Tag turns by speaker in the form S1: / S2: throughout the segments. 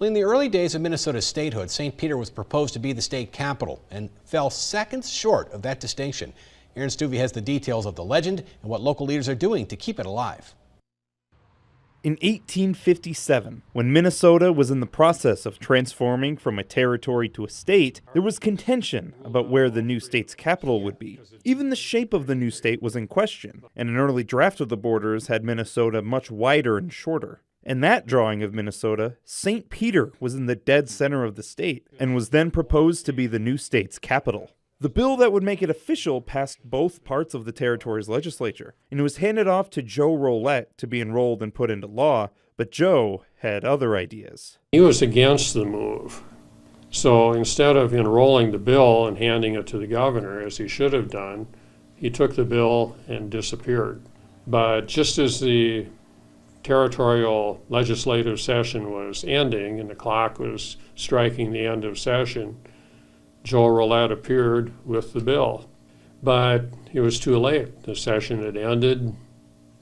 S1: Well, in the early days of Minnesota's statehood, St. Peter was proposed to be the state capital and fell seconds short of that distinction. Aaron Stuvey has the details of the legend and what local leaders are doing to keep it alive.
S2: In 1857, when Minnesota was in the process of transforming from a territory to a state, there was contention about where the new state's capital would be. Even the shape of the new state was in question, and an early draft of the borders had Minnesota much wider and shorter. In that drawing of Minnesota, St. Peter was in the dead center of the state and was then proposed to be the new state's capital. The bill that would make it official passed both parts of the territory's legislature, and it was handed off to Joe Rolette to be enrolled and put into law, but Joe had other ideas.
S3: He was against the move. So instead of enrolling the bill and handing it to the governor, as he should have done, he took the bill and disappeared. But just as the territorial legislative session was ending and the clock was striking the end of session, Joe Rolette appeared with the bill. But it was too late. The session had ended.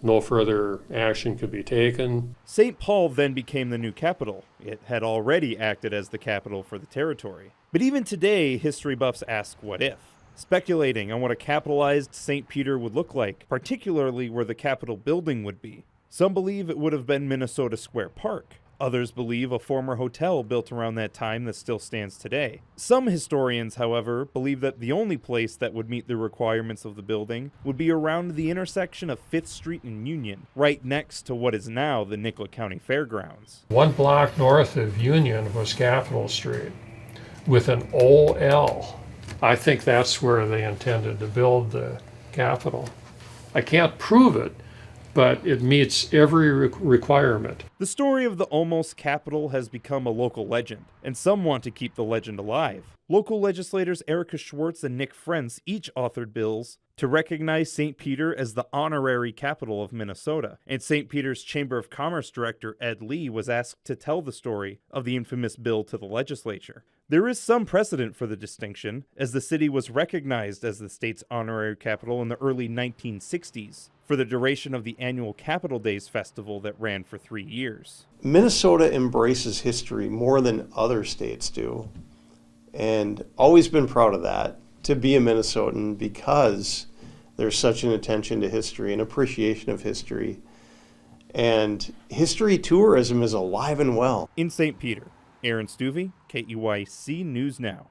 S3: No further action could be taken.
S2: St. Paul then became the new capital. It had already acted as the capital for the territory. But even today, history buffs ask what if, speculating on what a capitalized St. Peter would look like, particularly where the Capitol building would be. Some believe it would have been Minnesota Square Park. Others believe a former hotel built around that time that still stands today. Some historians, however, believe that the only place that would meet the requirements of the building would be around the intersection of 5th Street and Union, right next to what is now the Nicollet County Fairgrounds.
S3: 1 block north of Union was Capitol Street with an OL. I think that's where they intended to build the Capitol. I can't prove it, but it meets every requirement.
S2: The story of the almost capital has become a local legend, and some want to keep the legend alive. Local legislators Erica Schwartz and Nick Frentz each authored bills to recognize St. Peter as the honorary capital of Minnesota, and St. Peter's Chamber of Commerce director Ed Lee was asked to tell the story of the infamous bill to the legislature. There is some precedent for the distinction, as the city was recognized as the state's honorary capital in the early 1960s for the duration of the annual Capitol Days festival that ran for 3 years.
S4: Minnesota embraces history more than other states do, and always been proud of that, to be a Minnesotan, because there's such an attention to history, an appreciation of history, and history tourism is alive and well.
S2: In St. Peter, Aaron Stuvey, KEYC News Now.